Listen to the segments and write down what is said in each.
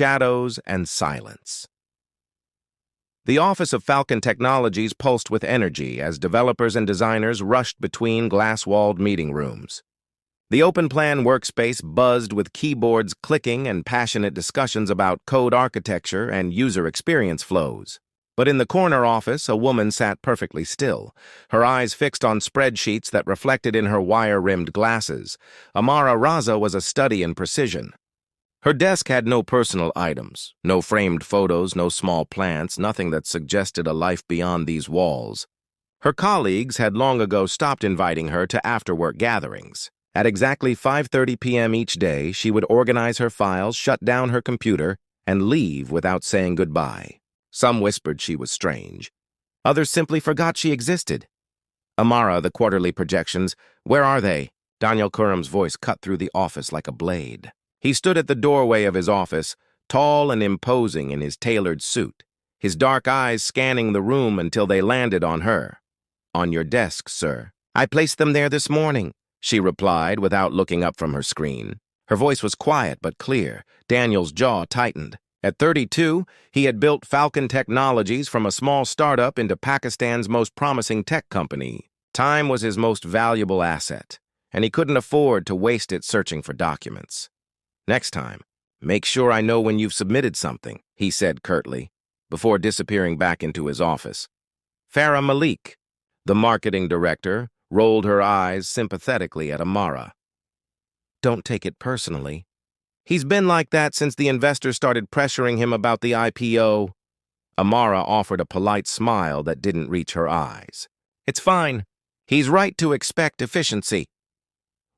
shadows and silence. The office of Falcon Technologies pulsed with energy as developers and designers rushed between glass-walled meeting rooms. The open-plan workspace buzzed with keyboards clicking and passionate discussions about code architecture and user experience flows. But in the corner office, a woman sat perfectly still, her eyes fixed on spreadsheets that reflected in her wire-rimmed glasses. Amara Raza was a study in precision. Her desk had no personal items, no framed photos, no small plants, nothing that suggested a life beyond these walls. Her colleagues had long ago stopped inviting her to after-work gatherings. At exactly 5:30 p.m. each day, she would organize her files, shut down her computer, and leave without saying goodbye. Some whispered she was strange. Others simply forgot she existed. Amara, the quarterly projections, where are they? Daniel Kurum's voice cut through the office like a blade. He stood at the doorway of his office, tall and imposing in his tailored suit, his dark eyes scanning the room until they landed on her. "On your desk, sir. I placed them there this morning," she replied without looking up from her screen. Her voice was quiet but clear. Daniel's jaw tightened. At 32, he had built Falcon Technologies from a small startup into Pakistan's most promising tech company. Time was his most valuable asset, and he couldn't afford to waste it searching for documents. "Next time, make sure I know when you've submitted something," he said curtly, before disappearing back into his office. Farah Malik, the marketing director, rolled her eyes sympathetically at Amara. "Don't take it personally. He's been like that since the investors started pressuring him about the IPO. Amara offered a polite smile that didn't reach her eyes. "It's fine. He's right to expect efficiency."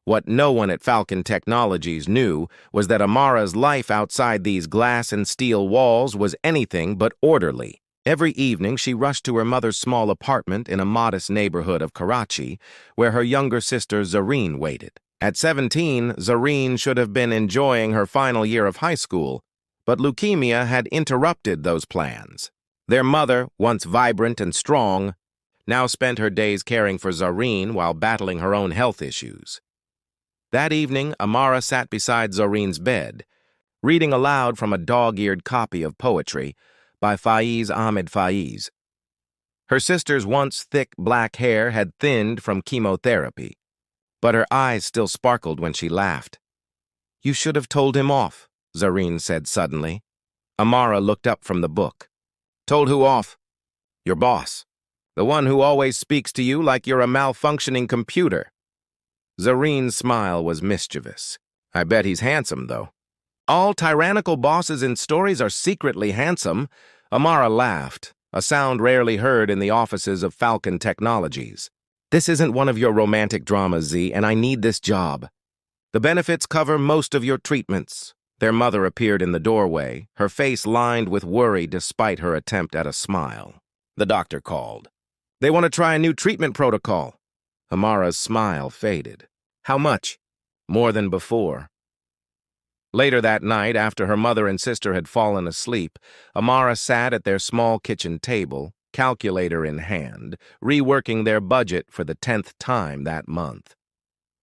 What no one at Falcon Technologies knew was that Amara's life outside these glass and steel walls was anything but orderly. Every evening, she rushed to her mother's small apartment in a modest neighborhood of Karachi, where her younger sister Zareen waited. At 17, Zareen should have been enjoying her final year of high school, but leukemia had interrupted those plans. Their mother, once vibrant and strong, now spent her days caring for Zareen while battling her own health issues. That evening, Amara sat beside Zareen's bed, reading aloud from a dog-eared copy of poetry by Faiz Ahmed Faiz. Her sister's once thick black hair had thinned from chemotherapy, but her eyes still sparkled when she laughed. "You should have told him off," Zareen said suddenly. Amara looked up from the book. "Told who off?" "Your boss. The one who always speaks to you like you're a malfunctioning computer." Zareen's smile was mischievous. "I bet he's handsome, though." "All tyrannical bosses in stories are secretly handsome." Amara laughed, a sound rarely heard in the offices of Falcon Technologies. "This isn't one of your romantic dramas, Z, and I need this job. The benefits cover most of your treatments." Their mother appeared in the doorway, her face lined with worry despite her attempt at a smile. The doctor called. "They want to try a new treatment protocol." Amara's smile faded. "How much?" "More than before." Later that night, after her mother and sister had fallen asleep, Amara sat at their small kitchen table, calculator in hand, reworking their budget for the 10th time that month.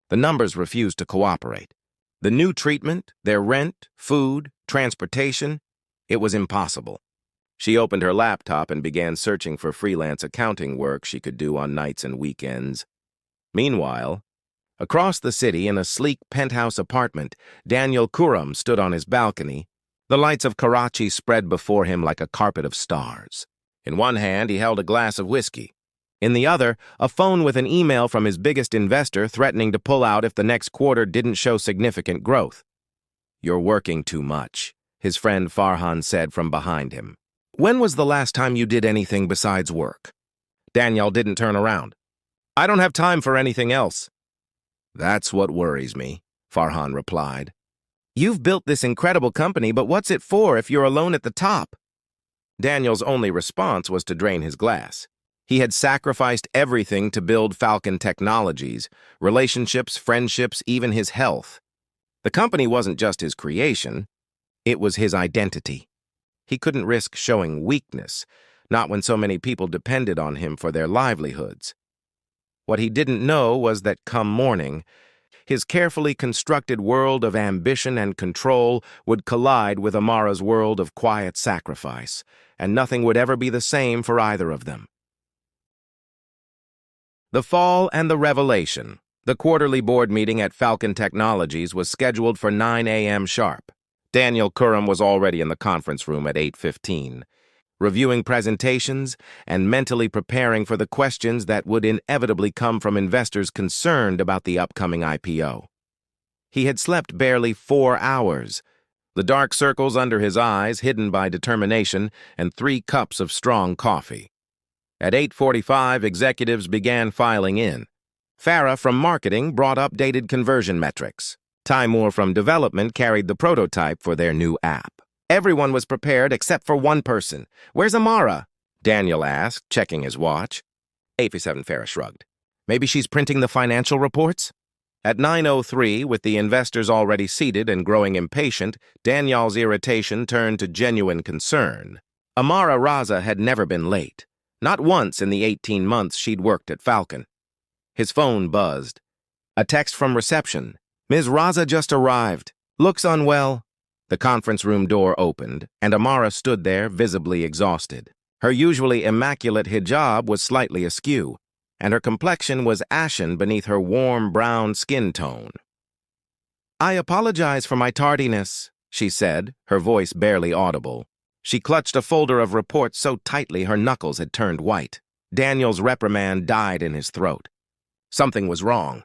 The numbers refused to cooperate. The new treatment, their rent, food, transportation, it was impossible. She opened her laptop and began searching for freelance accounting work she could do on nights and weekends. Meanwhile, across the city in a sleek penthouse apartment, Daniel Kurum stood on his balcony, the lights of Karachi spread before him like a carpet of stars. In one hand, he held a glass of whiskey. In the other, a phone with an email from his biggest investor threatening to pull out if the next quarter didn't show significant growth. "You're working too much," his friend Farhan said from behind him. "When was the last time you did anything besides work?" Daniel didn't turn around. "I don't have time for anything else." "That's what worries me," Farhan replied. "You've built this incredible company, but what's it for if you're alone at the top?" Daniel's only response was to drain his glass. He had sacrificed everything to build Falcon Technologies, relationships, friendships, even his health. The company wasn't just his creation, it was his identity. He couldn't risk showing weakness, not when so many people depended on him for their livelihoods. What he didn't know was that come morning, His carefully constructed world of ambition and control would collide with Amara's world of quiet sacrifice, and nothing would ever be the same for either of them. The Fall and the Revelation. The quarterly board meeting at Falcon Technologies was scheduled for 9 a.m. sharp. Daniel Curran was already in the conference room at 8:15, reviewing presentations and mentally preparing for the questions that would inevitably come from investors concerned about the upcoming IPO. He had slept barely 4 hours, the dark circles under his eyes hidden by determination and 3 cups of strong coffee. At 8:45, executives began filing in. Farah from marketing brought updated conversion metrics. Timur from development carried the prototype for their new app. Everyone was prepared except for one person. "Where's Amara?" Daniel asked, checking his watch. 8:57, Farah shrugged. "Maybe she's printing the financial reports?" At 9:03, with the investors already seated and growing impatient, Daniel's irritation turned to genuine concern. Amara Raza had never been late. Not once in the 18 months she'd worked at Falcon. His phone buzzed. A text from reception. "Ms. Raza just arrived. Looks unwell." The conference room door opened, and Amara stood there, visibly exhausted. Her usually immaculate hijab was slightly askew, and her complexion was ashen beneath her warm brown skin tone. "I apologize for my tardiness," she said, her voice barely audible. She clutched a folder of reports so tightly her knuckles had turned white. Daniel's reprimand died in his throat. Something was wrong.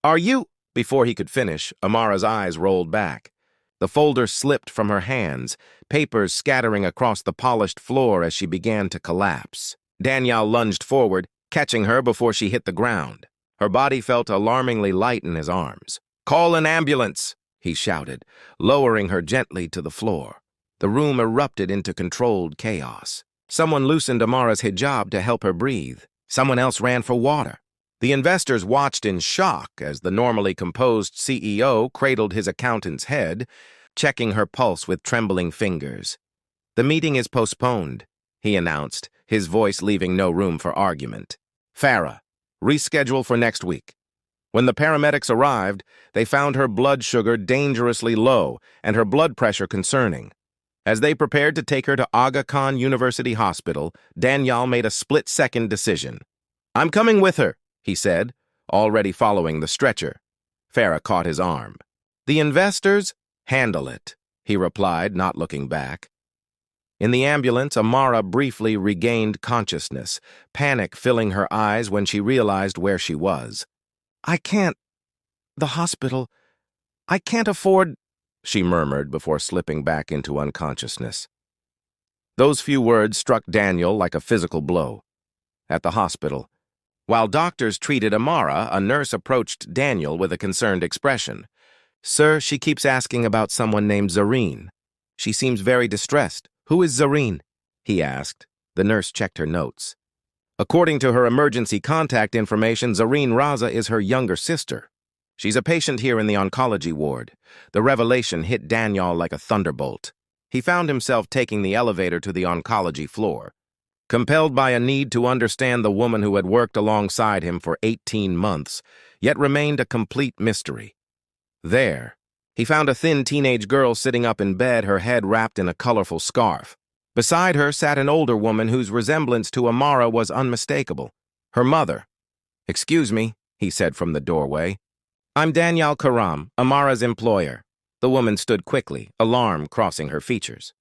"Are you—" Before he could finish, Amara's eyes rolled back. The folder slipped from her hands, papers scattering across the polished floor as she began to collapse. Daniel lunged forward, catching her before she hit the ground. Her body felt alarmingly light in his arms. "Call an ambulance," he shouted, lowering her gently to the floor. The room erupted into controlled chaos. Someone loosened Amara's hijab to help her breathe. Someone else ran for water. The investors watched in shock as the normally composed CEO cradled his accountant's head, checking her pulse with trembling fingers. "The meeting is postponed," he announced, his voice leaving no room for argument. "Farah, reschedule for next week." When the paramedics arrived, they found her blood sugar dangerously low and her blood pressure concerning. As they prepared to take her to Aga Khan University Hospital, Daniel made a split-second decision. "I'm coming with her," he said, already following the stretcher. Farah caught his arm. "The investors? Handle it," he replied, not looking back. In the ambulance, Amara briefly regained consciousness, panic filling her eyes when she realized where she was. "I can't. The hospital. I can't afford," she murmured before slipping back into unconsciousness. Those few words struck Daniel like a physical blow. At the hospital, while doctors treated Amara, a nurse approached Daniel with a concerned expression. "Sir, she keeps asking about someone named Zareen. She seems very distressed. Who is Zareen?" he asked. The nurse checked her notes. According to her emergency contact information, Zareen Raza is her younger sister. She's a patient here in the oncology ward. The revelation hit Daniel like a thunderbolt. He found himself taking the elevator to the oncology floor, compelled by a need to understand the woman who had worked alongside him for 18 months, yet remained a complete mystery. There, he found a thin teenage girl sitting up in bed, her head wrapped in a colorful scarf. Beside her sat an older woman whose resemblance to Amara was unmistakable. Her mother. "Excuse me," he said from the doorway. "I'm Daniel Karam, Amara's employer." The woman stood quickly, alarm crossing her features.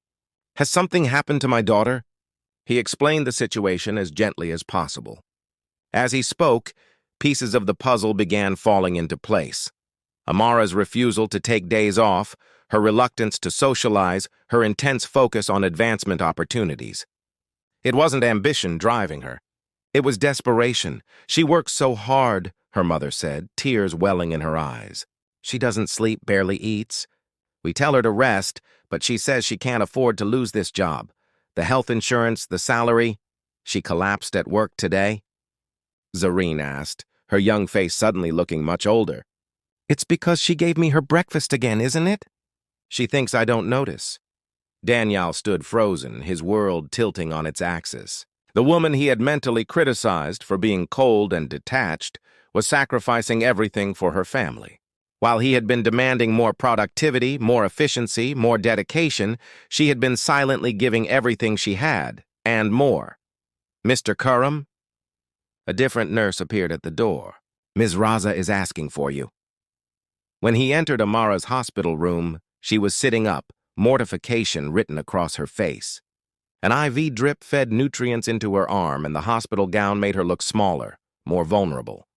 "Has something happened to my daughter?" He explained the situation as gently as possible. As he spoke, pieces of the puzzle began falling into place. Amara's refusal to take days off, her reluctance to socialize, her intense focus on advancement opportunities. It wasn't ambition driving her. It was desperation. "She works so hard," her mother said, tears welling in her eyes. "She doesn't sleep, barely eats. We tell her to rest, but she says she can't afford to lose this job. The health insurance, the salary." "She collapsed at work today?" Zareen asked, her young face suddenly looking much older. "It's because she gave me her breakfast again, isn't it?" "She thinks I don't notice." Daniel stood frozen, his world tilting on its axis. The woman he had mentally criticized for being cold and detached was sacrificing everything for her family. While he had been demanding more productivity, more efficiency, more dedication, she had been silently giving everything she had, and more. "Mr. Curran?" A different nurse appeared at the door. "Ms. Raza is asking for you." When he entered Amara's hospital room, she was sitting up, mortification written across her face. An IV drip fed nutrients into her arm, and the hospital gown made her look smaller, more vulnerable.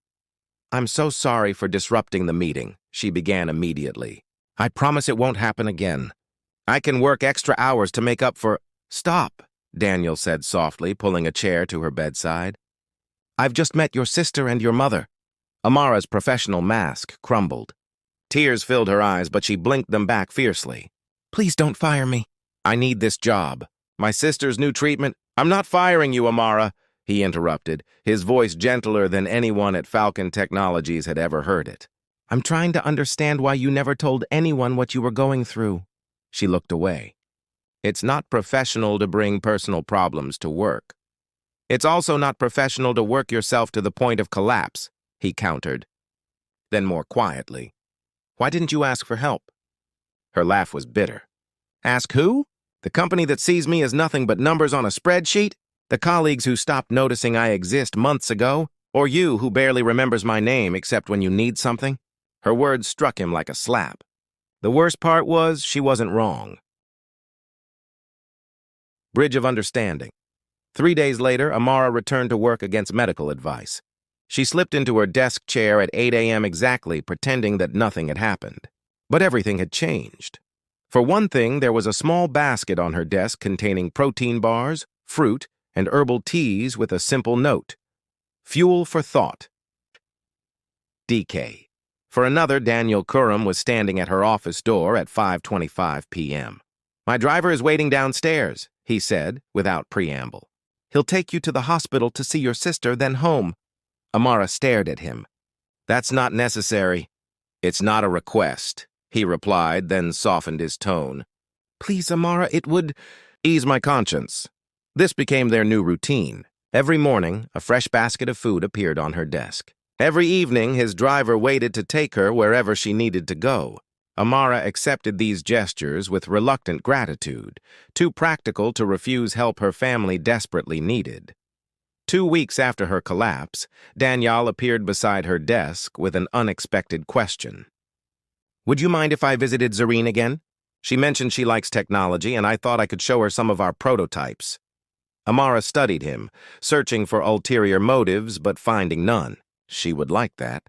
"I'm so sorry for disrupting the meeting," she began immediately. "I promise it won't happen again. I can work extra hours to make up for—" "Stop," Daniel said softly, pulling a chair to her bedside. "I've just met your sister and your mother." Amara's professional mask crumbled. Tears filled her eyes, but she blinked them back fiercely. "Please don't fire me. I need this job. My sister's new treatment—" "I'm not firing you, Amara," he interrupted, his voice gentler than anyone at Falcon Technologies had ever heard it. "I'm trying to understand why you never told anyone what you were going through." She looked away. "It's not professional to bring personal problems to work. It's also not professional to work yourself to the point of collapse," he countered. Then more quietly, "Why didn't you ask for help?" Her laugh was bitter. "Ask who? The company that sees me as nothing but numbers on a spreadsheet? The colleagues who stopped noticing I exist months ago? Or you who barely remembers my name except when you need something?" Her words struck him like a slap. The worst part was she wasn't wrong. Bridge of understanding. 3 days later, Amara returned to work against medical advice. She slipped into her desk chair at 8 a.m. exactly, pretending that nothing had happened. But everything had changed. For one thing, there was a small basket on her desk containing protein bars, fruit, and herbal teas with a simple note: "Fuel for thought. DK." For another, Daniel Curran was standing at her office door at 5:25 p.m. "My driver is waiting downstairs," he said, without preamble. "He'll take you to the hospital to see your sister, then home." Amara stared at him. "That's not necessary." "It's not a request," he replied, then softened his tone. "Please, Amara, it would ease my conscience." This became their new routine. Every morning, a fresh basket of food appeared on her desk. Every evening, his driver waited to take her wherever she needed to go. Amara accepted these gestures with reluctant gratitude, too practical to refuse help her family desperately needed. 2 weeks after her collapse, Danielle appeared beside her desk with an unexpected question. "Would you mind if I visited Zareen again? She mentioned she likes technology, and I thought I could show her some of our prototypes." Amara studied him, searching for ulterior motives but finding none. She would like that.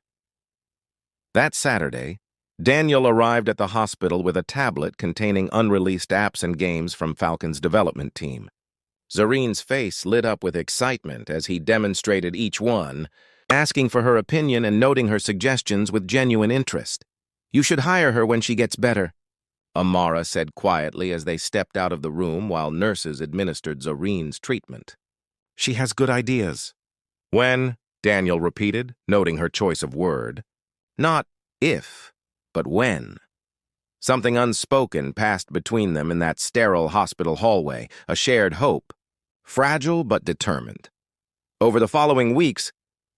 That Saturday, Daniel arrived at the hospital with a tablet containing unreleased apps and games from Falcon's development team. Zareen's face lit up with excitement as he demonstrated each one, asking for her opinion and noting her suggestions with genuine interest. "You should hire her when she gets better," Amara said quietly as they stepped out of the room while nurses administered Zareen's treatment. "She has good ideas." "When?" Daniel repeated, noting her choice of word. Not if, but when. Something unspoken passed between them in that sterile hospital hallway, a shared hope, fragile but determined. Over the following weeks,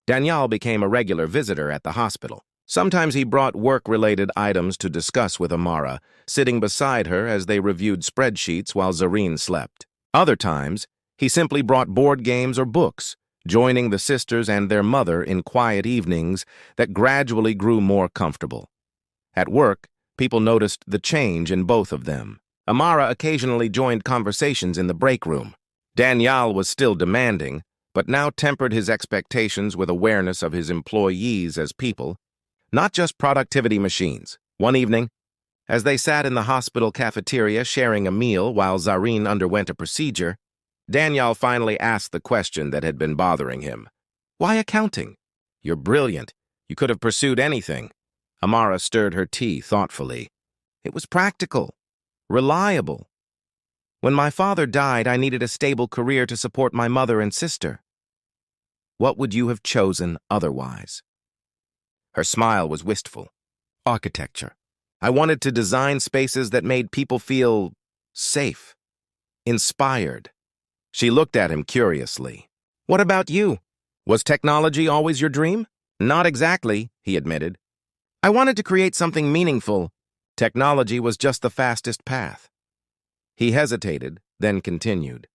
Daniel became a regular visitor at the hospital. Sometimes he brought work-related items to discuss with Amara, sitting beside her as they reviewed spreadsheets while Zareen slept. Other times, he simply brought board games or books, joining the sisters and their mother in quiet evenings that gradually grew more comfortable. At work, people noticed the change in both of them. Amara occasionally joined conversations in the break room. Daniel was still demanding, but now tempered his expectations with awareness of his employees as people, not just productivity machines. One evening, as they sat in the hospital cafeteria sharing a meal while Zareen underwent a procedure, Daniel finally asked the question that had been bothering him. "Why accounting? You're brilliant. You could have pursued anything." Amara stirred her tea thoughtfully. "It was practical, reliable. When my father died, I needed a stable career to support my mother and sister." "What would you have chosen otherwise?" Her smile was wistful. "Architecture. I wanted to design spaces that made people feel safe, inspired." She looked at him curiously. "What about you? Was technology always your dream?" "Not exactly," he admitted. I wanted to create something meaningful. Technology was just the fastest path. He hesitated, then continued.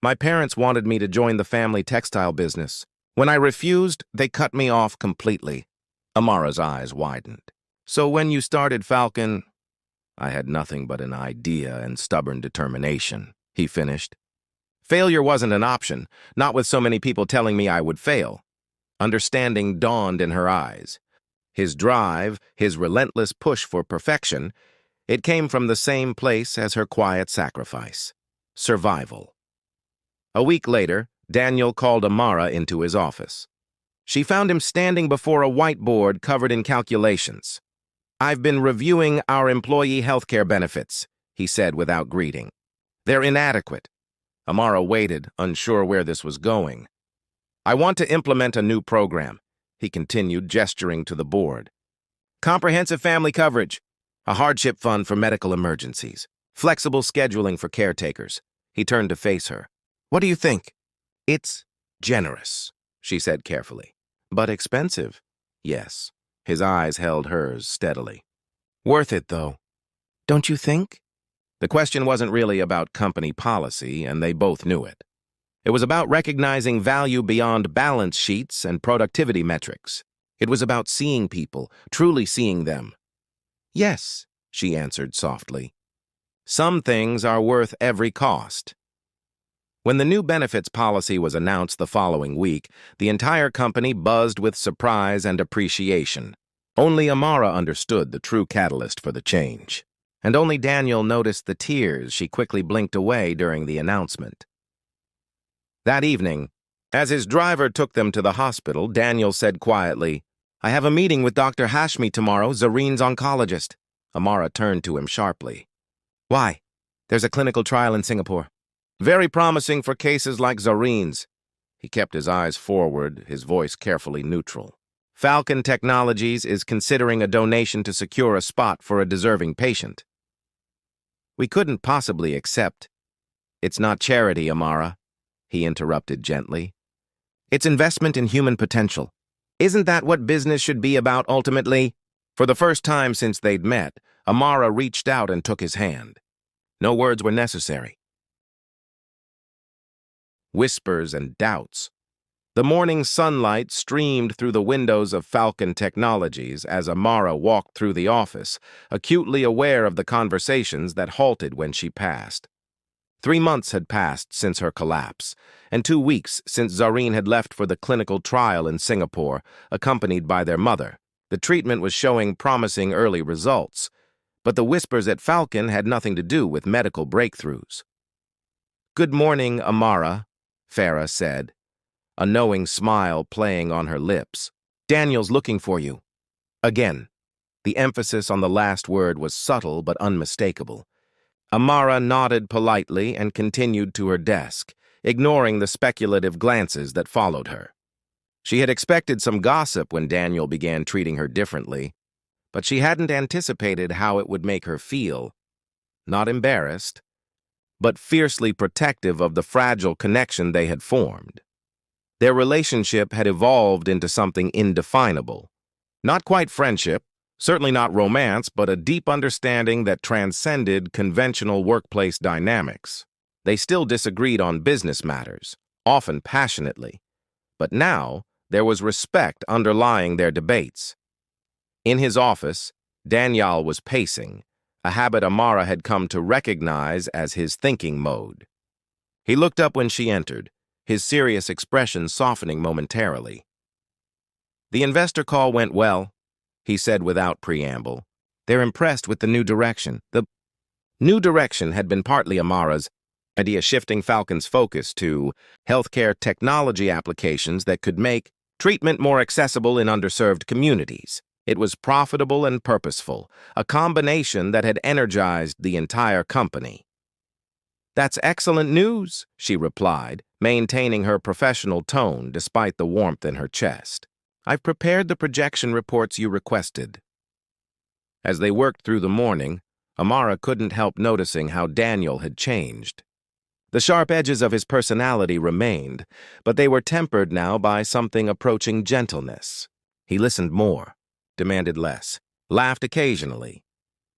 My parents wanted me to join the family textile business. When I refused, they cut me off completely. Amara's eyes widened. So when you started Falcon, I had nothing but an idea and stubborn determination, he finished. Failure wasn't an option, not with so many people telling me I would fail. Understanding dawned in her eyes. His drive, his relentless push for perfection, it came from the same place as her quiet sacrifice: survival. A week later, Daniel called Amara into his office. She found him standing before a whiteboard covered in calculations. I've been reviewing our employee healthcare benefits, he said without greeting. They're inadequate. Amara waited, unsure where this was going. I want to implement a new program, he continued, gesturing to the board. Comprehensive family coverage, a hardship fund for medical emergencies, flexible scheduling for caretakers. He turned to face her. What do you think? It's generous, she said carefully. But expensive? Yes. His eyes held hers steadily. Worth it, though, don't you think? The question wasn't really about company policy, and they both knew it. It was about recognizing value beyond balance sheets and productivity metrics. It was about seeing people, truly seeing them. Yes, she answered softly. Some things are worth every cost. When the new benefits policy was announced the following week, the entire company buzzed with surprise and appreciation. Only Amara understood the true catalyst for the change, and only Daniel noticed the tears she quickly blinked away during the announcement. That evening, as his driver took them to the hospital, Daniel said quietly, I have a meeting with Dr. Hashmi tomorrow, Zareen's oncologist. Amara turned to him sharply. Why? There's a clinical trial in Singapore. Very promising for cases like Zareen's. He kept his eyes forward, his voice carefully neutral. Falcon Technologies is considering a donation to secure a spot for a deserving patient. We couldn't possibly accept. It's not charity, Amara, he interrupted gently. It's investment in human potential. Isn't that what business should be about ultimately? For the first time since they'd met, Amara reached out and took his hand. No words were necessary. Whispers and doubts. The morning sunlight streamed through the windows of Falcon Technologies as Amara walked through the office, acutely aware of the conversations that halted when she passed. 3 months had passed since her collapse, and 2 weeks since Zareen had left for the clinical trial in Singapore, accompanied by their mother. The treatment was showing promising early results, but the whispers at Falcon had nothing to do with medical breakthroughs. Good morning, Amara, Farah said, a knowing smile playing on her lips. Daniel's looking for you. Again, the emphasis on the last word was subtle but unmistakable. Amara nodded politely and continued to her desk, ignoring the speculative glances that followed her. She had expected some gossip when Daniel began treating her differently, but she hadn't anticipated how it would make her feel. Not embarrassed, but fiercely protective of the fragile connection they had formed. Their relationship had evolved into something indefinable. Not quite friendship, certainly not romance, but a deep understanding that transcended conventional workplace dynamics. They still disagreed on business matters, often passionately, but now there was respect underlying their debates. In his office, Daniel was pacing, a habit Amara had come to recognize as his thinking mode. He looked up when she entered, his serious expression softening momentarily. The investor call went well, he said without preamble. They're impressed with the new direction. The new direction had been partly Amara's idea, shifting Falcon's focus to healthcare technology applications that could make treatment more accessible in underserved communities. It was profitable and purposeful, a combination that had energized the entire company. That's excellent news, she replied, maintaining her professional tone despite the warmth in her chest. I've prepared the projection reports you requested. As they worked through the morning, Amara couldn't help noticing how Daniel had changed. The sharp edges of his personality remained, but they were tempered now by something approaching gentleness. He listened more, demanded less, laughed occasionally.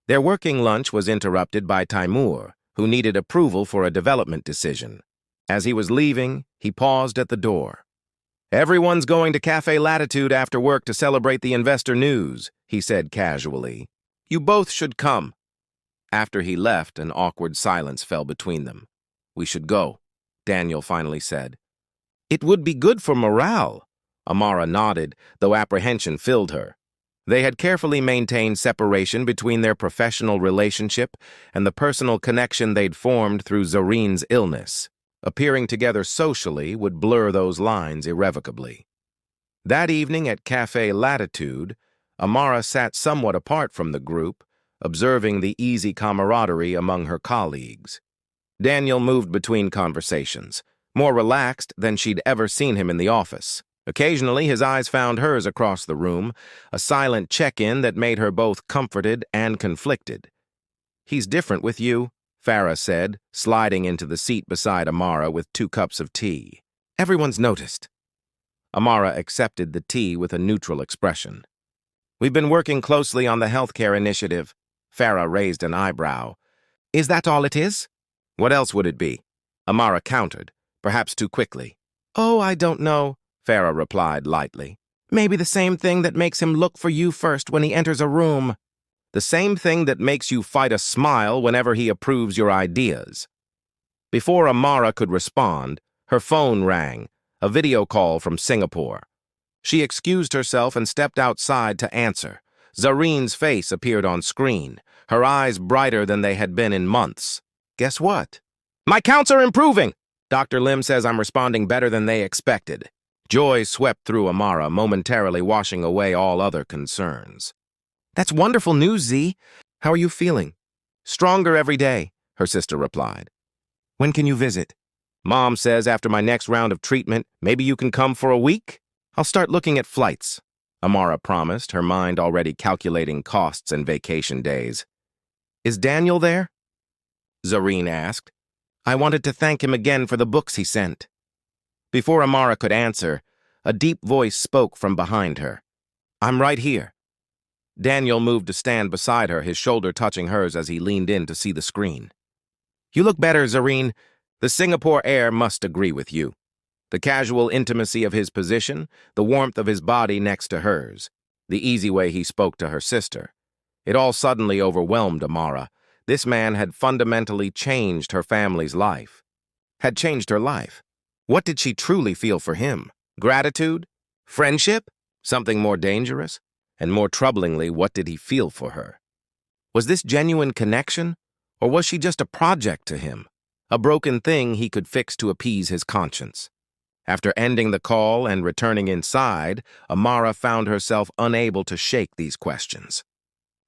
Their working lunch was interrupted by Timur, who needed approval for a development decision. As he was leaving, he paused at the door. "Everyone's going to Cafe Latitude after work to celebrate the investor news," he said casually. "You both should come." After he left, an awkward silence fell between them. "We should go," Daniel finally said. "It would be good for morale." Amara nodded, though apprehension filled her. They had carefully maintained separation between their professional relationship and the personal connection they'd formed through Zareen's illness. Appearing together socially would blur those lines irrevocably. That evening at Cafe Latitude, Amara sat somewhat apart from the group, observing the easy camaraderie among her colleagues. Daniel moved between conversations, more relaxed than she'd ever seen him in the office. Occasionally, his eyes found hers across the room, a silent check-in that made her both comforted and conflicted. "He's different with you," Farah said, sliding into the seat beside Amara with 2 cups of tea. "Everyone's noticed." Amara accepted the tea with a neutral expression. "We've been working closely on the healthcare initiative." Farah raised an eyebrow. "Is that all it is?" "What else would it be?" Amara countered, perhaps too quickly. "Oh, I don't know," Farah replied lightly. "Maybe the same thing that makes him look for you first when he enters a room. The same thing that makes you fight a smile whenever he approves your ideas." Before Amara could respond, her phone rang, a video call from Singapore. She excused herself and stepped outside to answer. Zareen's face appeared on screen, her eyes brighter than they had been in months. "Guess what? My counts are improving! Dr. Lim says I'm responding better than they expected." Joy swept through Amara, momentarily washing away all other concerns. "That's wonderful news, Z. How are you feeling?" "Stronger every day," her sister replied. "When can you visit?" "Mom says after my next round of treatment, maybe you can come for a week?" "I'll start looking at flights," Amara promised, her mind already calculating costs and vacation days. "Is Daniel there?" Zareen asked. "I wanted to thank him again for the books he sent." Before Amara could answer, a deep voice spoke from behind her. "I'm right here." Daniel moved to stand beside her, his shoulder touching hers as he leaned in to see the screen. "You look better, Zareen. The Singapore air must agree with you." The casual intimacy of his position, the warmth of his body next to hers, the easy way he spoke to her sister. It all suddenly overwhelmed Amara. This man had fundamentally changed her family's life. Had changed her life. What did she truly feel for him? Gratitude? Friendship? Something more dangerous? And more troublingly, what did he feel for her? Was this genuine connection? Or was she just a project to him? A broken thing he could fix to appease his conscience? After ending the call and returning inside, Amara found herself unable to shake these questions.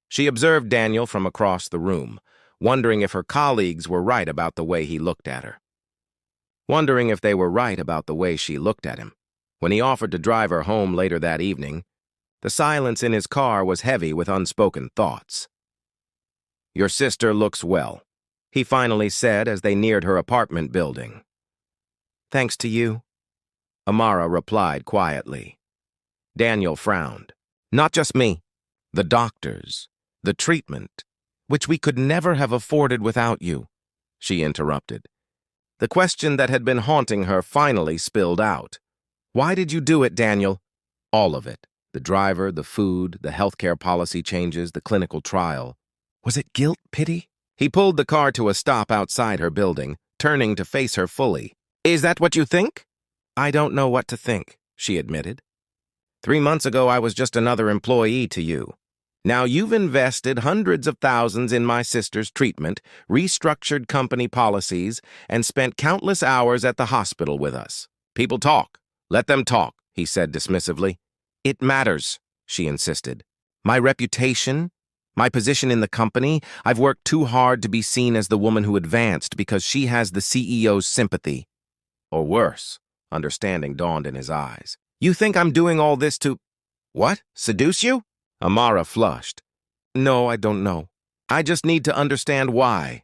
She observed Daniel from across the room, wondering if her colleagues were right about the way he looked at her. Wondering if they were right about the way she looked at him. When he offered to drive her home later that evening, the silence in his car was heavy with unspoken thoughts. "Your sister looks well," he finally said as they neared her apartment building. "Thanks to you," Amara replied quietly. Daniel frowned. "Not just me. The doctors, the treatment, which we could never have afforded without you," she interrupted. The question that had been haunting her finally spilled out. "Why did you do it, Daniel?" "All of it. The driver, the food, the healthcare policy changes, the clinical trial. Was it guilt, pity?" He pulled the car to a stop outside her building, turning to face her fully. "Is that what you think?" "I don't know what to think," she admitted. 3 months ago, I was just another employee to you. Now you've invested hundreds of thousands in my sister's treatment, restructured company policies, and spent countless hours at the hospital with us. People talk. Let them talk," he said dismissively. "It matters," she insisted. "My reputation, my position in the company, I've worked too hard to be seen as the woman who advanced because she has the CEO's sympathy." Or worse, understanding dawned in his eyes. "You think I'm doing all this to—" "What? Seduce you?" Amara flushed. "No, I don't know. I just need to understand why."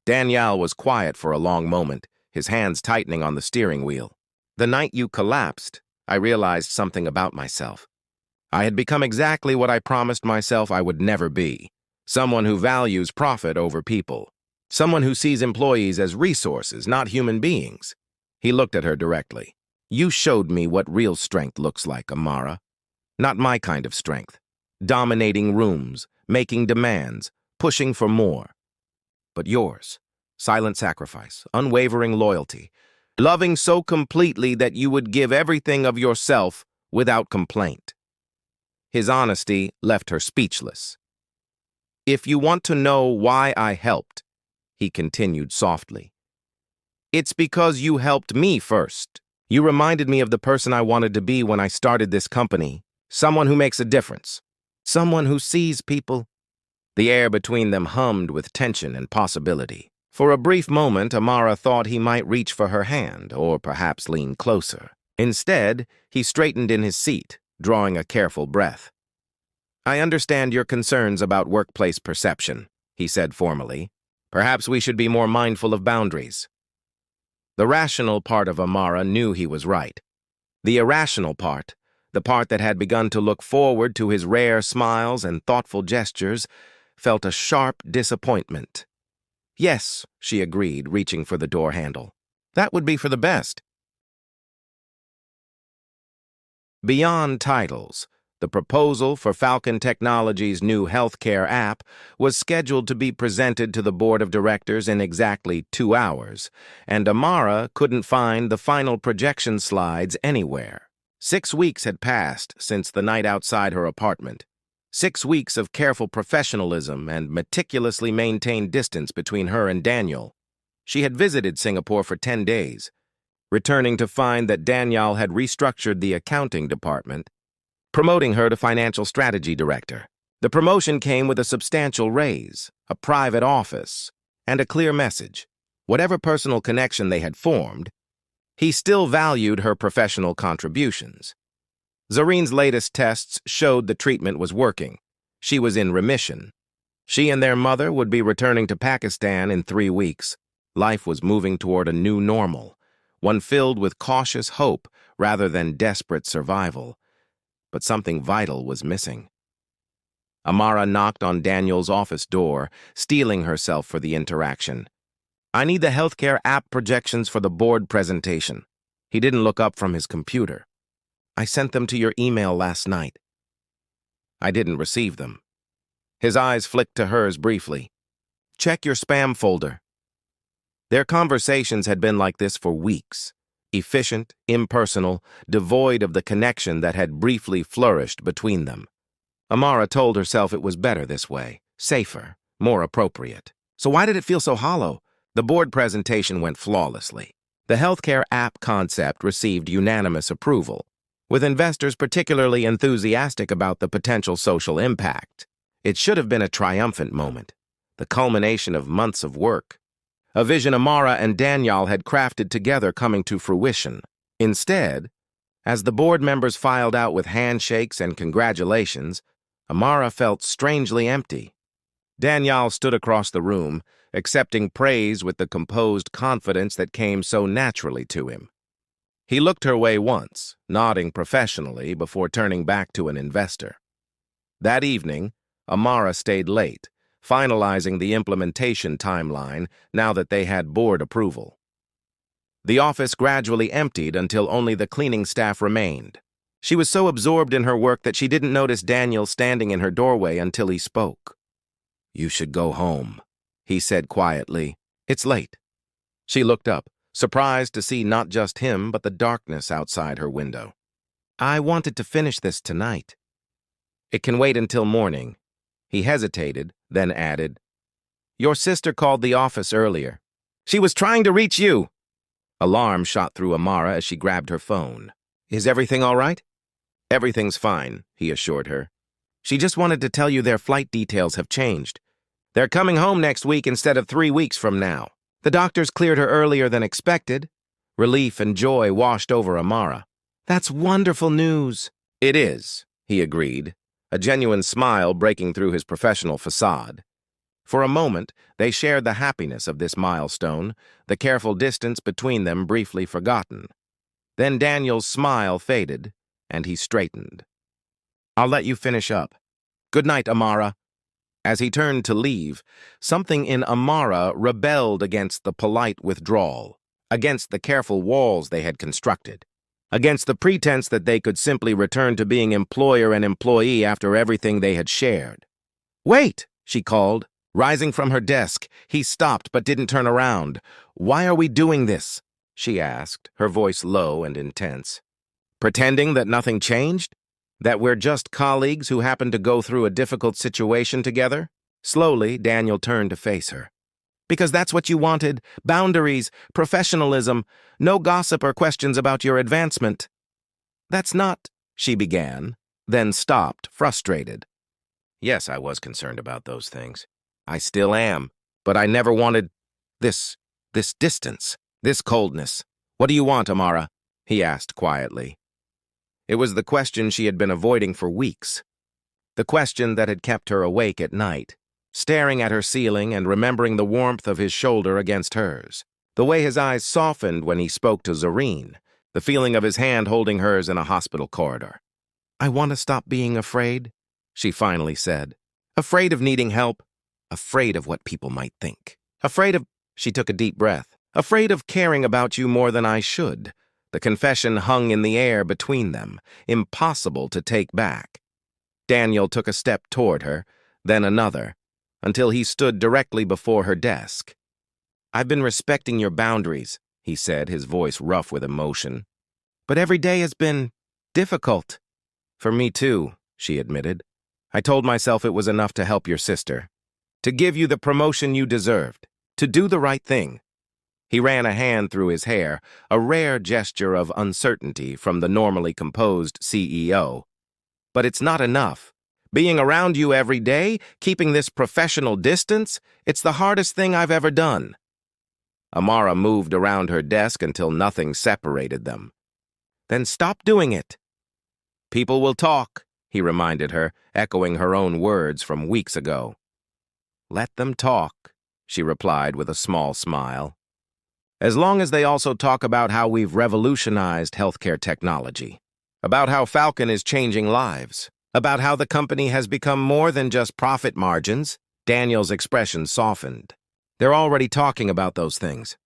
Daniel was quiet for a long moment, his hands tightening on the steering wheel. "The night you collapsed, I realized something about myself. I had become exactly what I promised myself I would never be. Someone who values profit over people. Someone who sees employees as resources, not human beings. He looked at her directly. You showed me what real strength looks like, Amara. Not my kind of strength. Dominating rooms, making demands, pushing for more. But yours. Silent sacrifice, unwavering loyalty. Loving so completely that you would give everything of yourself without complaint. His honesty left her speechless. If you want to know why I helped, he continued softly, it's because you helped me first. You reminded me of the person I wanted to be when I started this company. Someone who makes a difference. Someone who sees people. The air between them hummed with tension and possibility. For a brief moment, Amara thought he might reach for her hand, or perhaps lean closer. Instead, he straightened in his seat, drawing a careful breath. I understand your concerns about workplace perception, he said formally. Perhaps we should be more mindful of boundaries. The rational part of Amara knew he was right. The irrational part, the part that had begun to look forward to his rare smiles and thoughtful gestures, felt a sharp disappointment. Yes, she agreed, reaching for the door handle. That would be for the best. Beyond titles, the proposal for Falcon Technologies' new healthcare app was scheduled to be presented to the board of directors in exactly 2 hours, and Amara couldn't find the final projection slides anywhere. 6 weeks had passed since the night outside her apartment. 6 weeks of careful professionalism and meticulously maintained distance between her and Daniel. She had visited Singapore for 10 days, returning to find that Daniel had restructured the accounting department, promoting her to financial strategy director. The promotion came with a substantial raise, a private office, and a clear message. Whatever personal connection they had formed, he still valued her professional contributions. Zarene's latest tests showed the treatment was working. She was in remission. She and their mother would be returning to Pakistan in 3 weeks. Life was moving toward a new normal, one filled with cautious hope rather than desperate survival. But something vital was missing. Amara knocked on Daniel's office door, steeling herself for the interaction. I need the healthcare app projections for the board presentation. He didn't look up from his computer. I sent them to your email last night. I didn't receive them. His eyes flicked to hers briefly. Check your spam folder. Their conversations had been like this for weeks. Efficient, impersonal, devoid of the connection that had briefly flourished between them. Amara told herself it was better this way, safer, more appropriate. So why did it feel so hollow? The board presentation went flawlessly. The healthcare app concept received unanimous approval, with investors particularly enthusiastic about the potential social impact. It should have been a triumphant moment, the culmination of months of work. A vision Amara and Daniel had crafted together coming to fruition. Instead, as the board members filed out with handshakes and congratulations, Amara felt strangely empty. Daniel stood across the room, accepting praise with the composed confidence that came so naturally to him. He looked her way once, nodding professionally before turning back to an investor. That evening, Amara stayed late, finalizing the implementation timeline now that they had board approval. The office gradually emptied until only the cleaning staff remained. She was so absorbed in her work that she didn't notice Daniel standing in her doorway until he spoke. You should go home, he said quietly. It's late. She looked up, surprised to see not just him but the darkness outside her window. I wanted to finish this tonight. It can wait until morning. He hesitated, then added, Your sister called the office earlier. She was trying to reach you. Alarm shot through Amara as she grabbed her phone. Is everything all right? Everything's fine, he assured her. She just wanted to tell you their flight details have changed. They're coming home next week instead of 3 weeks from now. The doctors cleared her earlier than expected. Relief and joy washed over Amara. That's wonderful news. It is, he agreed, a genuine smile breaking through his professional facade. For a moment, they shared the happiness of this milestone, the careful distance between them briefly forgotten. Then Daniel's smile faded, and he straightened. I'll let you finish up. Good night, Amara. As he turned to leave, something in Amara rebelled against the polite withdrawal, against the careful walls they had constructed, against the pretense that they could simply return to being employer and employee after everything they had shared. "Wait!" she called. Rising from her desk, he stopped but didn't turn around. "Why are we doing this?" she asked, her voice low and intense. "Pretending that nothing changed? That we're just colleagues who happen to go through a difficult situation together?" Slowly, Daniel turned to face her. "Because that's what you wanted. Boundaries, professionalism, no gossip or questions about your advancement." "That's not," she began, then stopped, frustrated. "Yes, I was concerned about those things. I still am, but I never wanted this distance, this coldness. What do you want, Amara?" he asked quietly. It was the question she had been avoiding for weeks, the question that had kept her awake at night, staring at her ceiling and remembering the warmth of his shoulder against hers, the way his eyes softened when he spoke to Zareen, the feeling of his hand holding hers in a hospital corridor. "I want to stop being afraid," she finally said. "Afraid of needing help. Afraid of what people might think. Afraid of—" She took a deep breath. "Afraid of caring about you more than I should." The confession hung in the air between them, impossible to take back. Daniel took a step toward her, then another, until he stood directly before her desk. "I've been respecting your boundaries," he said, his voice rough with emotion. "But every day has been difficult." "For me too," she admitted. "I told myself it was enough to help your sister, to give you the promotion you deserved, to do the right thing." He ran a hand through his hair, a rare gesture of uncertainty from the normally composed CEO. "But it's not enough. Being around you every day, keeping this professional distance, it's the hardest thing I've ever done." Amara moved around her desk until nothing separated them. "Then stop doing it." "People will talk," he reminded her, echoing her own words from weeks ago. "Let them talk," she replied with a small smile. "As long as they also talk about how we've revolutionized healthcare technology, about how Falcon is changing lives, about how the company has become more than just profit margins." Daniel's expression softened. "They're already talking about those things.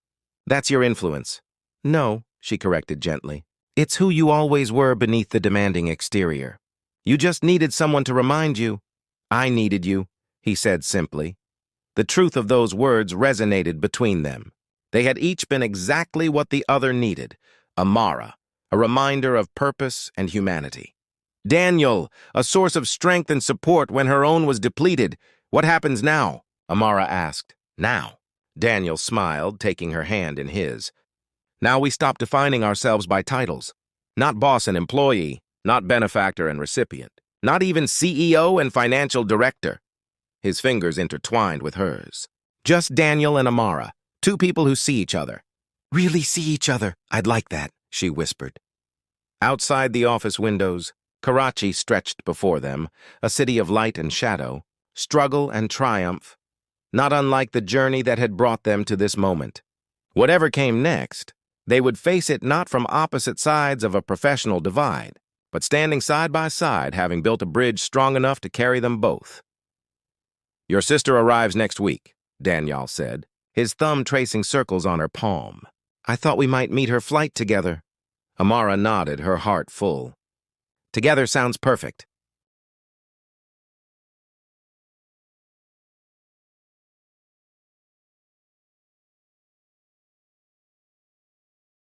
That's your influence." "No," she corrected gently. "It's who you always were beneath the demanding exterior. You just needed someone to remind you." "I needed you," he said simply. The truth of those words resonated between them. They had each been exactly what the other needed. Amara, a reminder of purpose and humanity. Daniel, a source of strength and support when her own was depleted. "What happens now?" Amara asked. "Now?" Daniel smiled, taking her hand in his. "Now we stop defining ourselves by titles. Not boss and employee, not benefactor and recipient, not even CEO and financial director." His fingers intertwined with hers. "Just Daniel and Amara, two people who see each other." "Really see each other? I'd like that," she whispered. Outside the office windows, Karachi stretched before them, a city of light and shadow, struggle and triumph, not unlike the journey that had brought them to this moment. Whatever came next, they would face it not from opposite sides of a professional divide, but standing side by side, having built a bridge strong enough to carry them both. "Your sister arrives next week," Daniel said, his thumb tracing circles on her palm. "I thought we might meet her flight together." Amara nodded, her heart full. "Together sounds perfect."